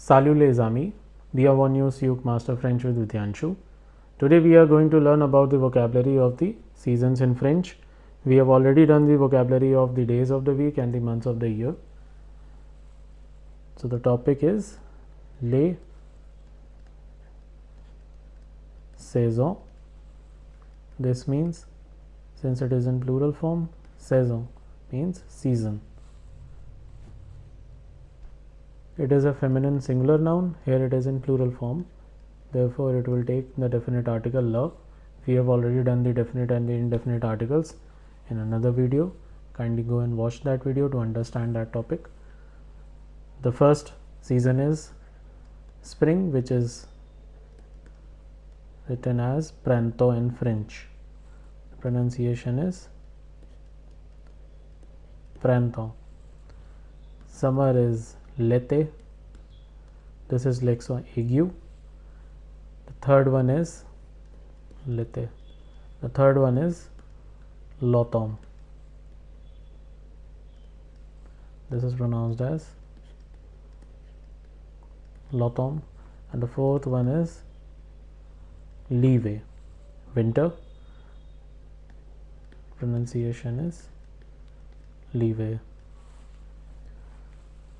Salut les amis, bienvenue sur Master French with Vidyansshu. Today we are going to learn about the vocabulary of the seasons in French. We have already done the vocabulary of the days of the week and the months of the year. So the topic is les saisons. This means, since it is in plural form, saison means season. It is a feminine singular noun. Here it is in plural form. Therefore, it will take the definite article la. We have already done the definite and the indefinite articles in another video. Kindly go and watch that video to understand that topic. The first season is spring, which is written as printemps in French. The pronunciation is printemps. Summer is l'été. This is l'accent aigu. The third one is l'été. The third one is l'automne. This is pronounced as l'automne. And the fourth one is l'hiver, winter. Pronunciation is l'hiver.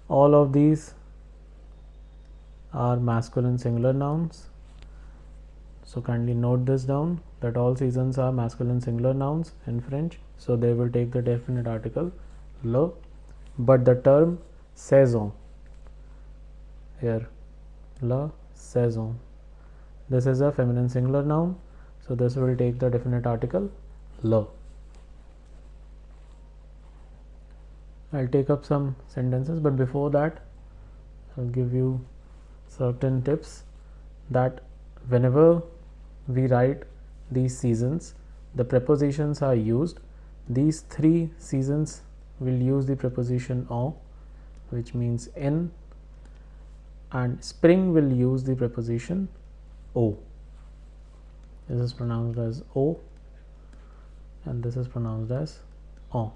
All of these are masculine singular nouns. So kindly note this down, that all seasons are masculine singular nouns in French. So they will take the definite article le. But the term saison, here la saison, this is a feminine singular noun. So this will take the definite article le. I'll take up some sentences, but before that I'll give you certain tips that whenever we write these seasons, the prepositions are used. These three seasons will use the preposition en, which means in, and spring will use the preposition o. This is pronounced as o and this is pronounced as en.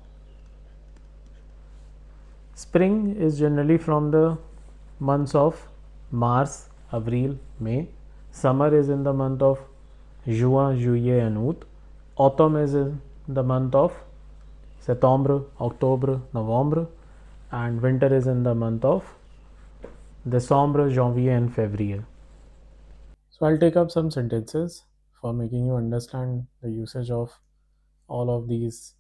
Spring is generally from the months of Mars, Avril, May. Summer is in the month of Juin, Juillet and Août. Autumn is in the month of September, October, November. And winter is in the month of December, Janvier and February. So I'll take up some sentences for making you understand the usage of all of these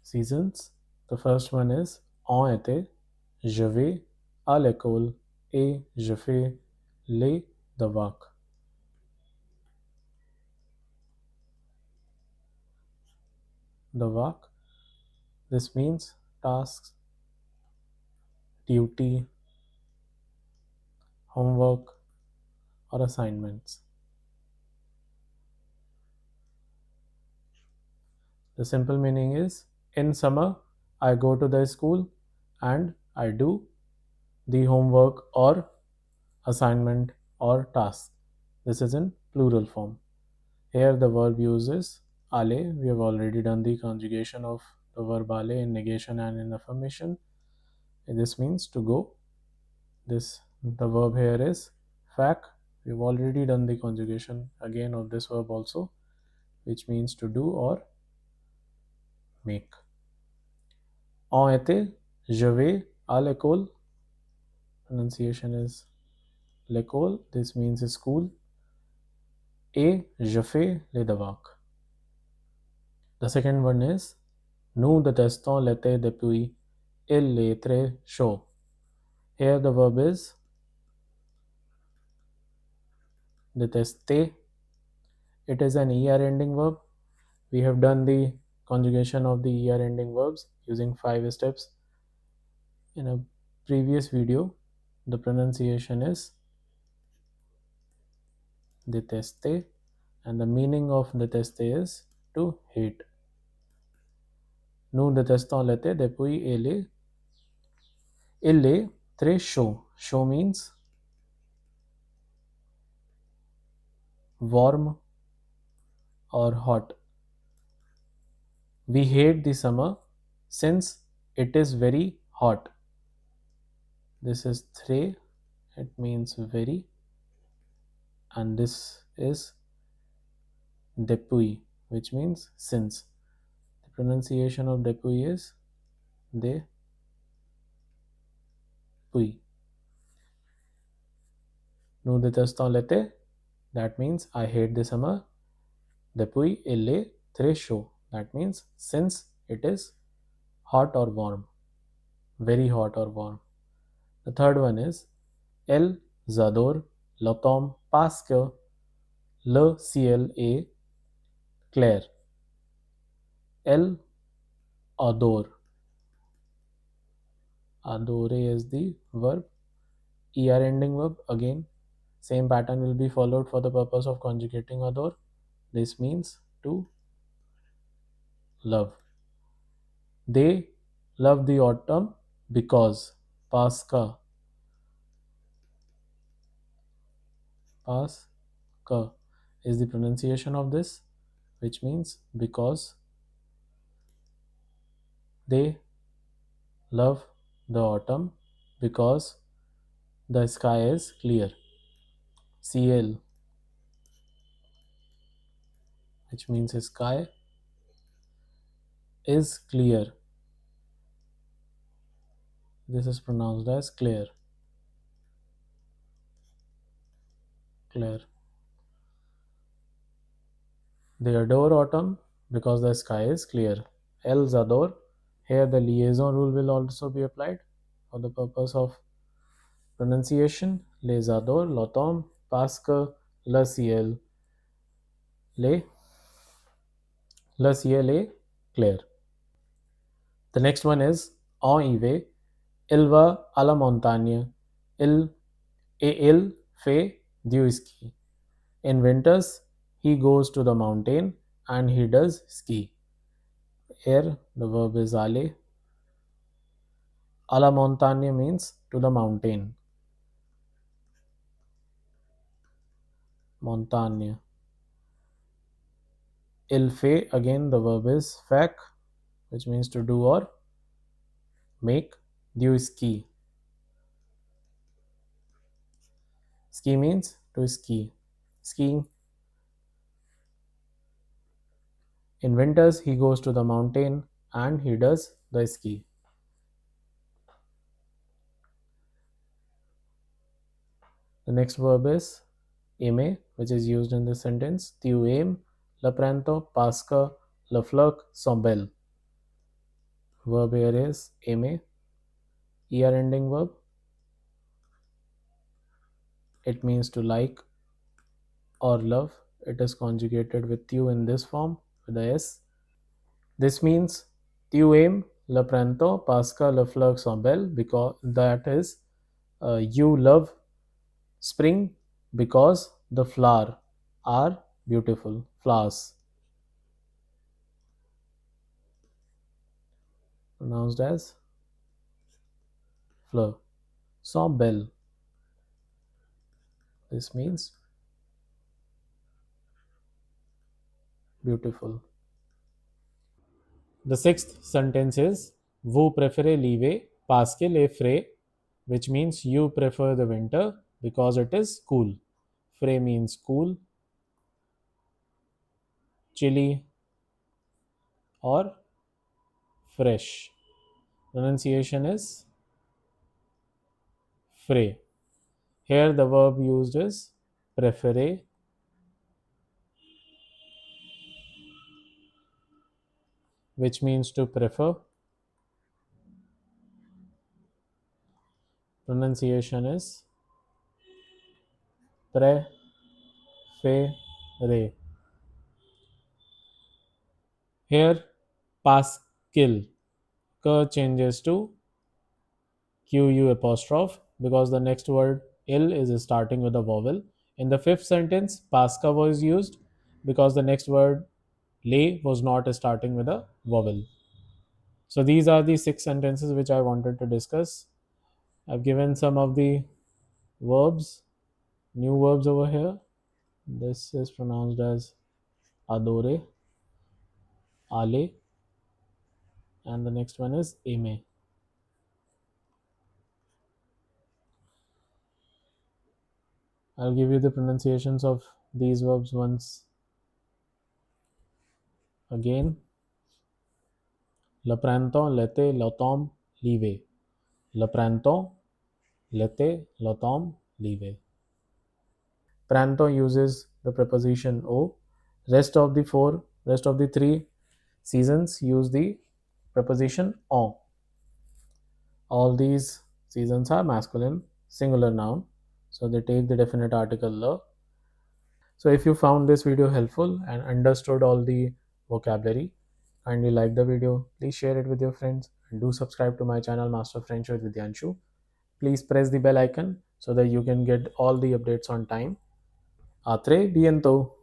seasons. The first one is en été, je vais à l'école et je fais les devoirs. Devoirs, this means tasks, duty, homework or assignments. The simple meaning is, in summer I go to the school and I do the homework or assignment or task. This is in plural form. Here the verb use is aller. We have already done the conjugation of the verb aller in negation and in affirmation. This means to go. The verb here is fac. We have already done the conjugation again of this verb also, which means to do or make. En été, je vais à l'école. Pronunciation is l'école. This means school. Et je fais les devoirs. The second one is, nous détestons l'été depuis il est très chaud. Here the verb is détester. It is an er ending verb. We have done the conjugation of the er ending verbs using 5 steps in a previous video. The pronunciation is détester and the meaning of détester is to hate. Nous détestons l'été depuis il est très chaud. Chaud means warm or hot. We hate the summer since it is very hot. This is très, it means very, and this is depuis, which means since. The pronunciation of depuis is depuis. Nous détestons l'été. That means I hate the summer. Depuis il est très chaud. That means since it is hot or warm, very hot or warm. The third one is elle adore l'automne parce que le ciel est clair. Elle adore. Adore is the verb. Er ending verb. Again, same pattern will be followed for the purpose of conjugating adore. This means to love. They love the autumn because Pascha. Pascha is the pronunciation of this, which means because they love the autumn because the sky is clear. CL, which means sky, is clear. This is pronounced as clear. Clear. They adore autumn because the sky is clear. Elles adore. Here the liaison rule will also be applied for the purpose of pronunciation. Les adore l'automne parce que le, le ciel est clair. The next one is en hiver, il va à la montagne. Il il fait du ski. In winters, he goes to the mountain and he does ski. Here, the verb is aller. A la montagne means to the mountain. Montagne. Il fait, again, the verb is faire, which means to do or make. Du ski. Ski means to ski. Skiing. In winters, he goes to the mountain and he does the ski. The next verb is aimer, which is used in this sentence. Tu aimes le printemps parce que les fleurs sont belles. Verb here is aimer. Er ending verb. It means to like or love. It is conjugated with tu in this form with a s. This means tu aimes le printemps parce que les fleurs sont belles, because that is you love spring because the flowers are beautiful. Flowers. Pronounced as fleur. Sont belles. This means beautiful. The sixth sentence is vous préférez l'hiver parce qu'il est frais, which means you prefer the winter because it is cool. Frais means cool, chilly, or fresh. Pronunciation is frais. Here the verb used is préférer, which means to prefer. Pronunciation is préférer. Here Pascal changes to QU apostrophe because the next word ill is starting with a vowel. In the fifth sentence, Pasca was used because the next word lay was not starting with a vowel. So these are the six sentences which I wanted to discuss. I've given some of the verbs, new verbs over here. This is pronounced as adore, ale, and the next one is aime. I'll give you the pronunciations of these verbs once again. Le printemps, l'été, l'automne, l'hiver. Le printemps, l'été, l'automne, l'hiver. Printemps uses the preposition o. Rest of the three seasons use the preposition en. All these seasons are masculine singular noun, so they take the definite article le. So if you found this video helpful and understood all the vocabulary, kindly like the video, please share it with your friends, and do subscribe to my channel Master French with Vidyansshu. Please press the bell icon so that you can get all the updates on time. A très bientôt.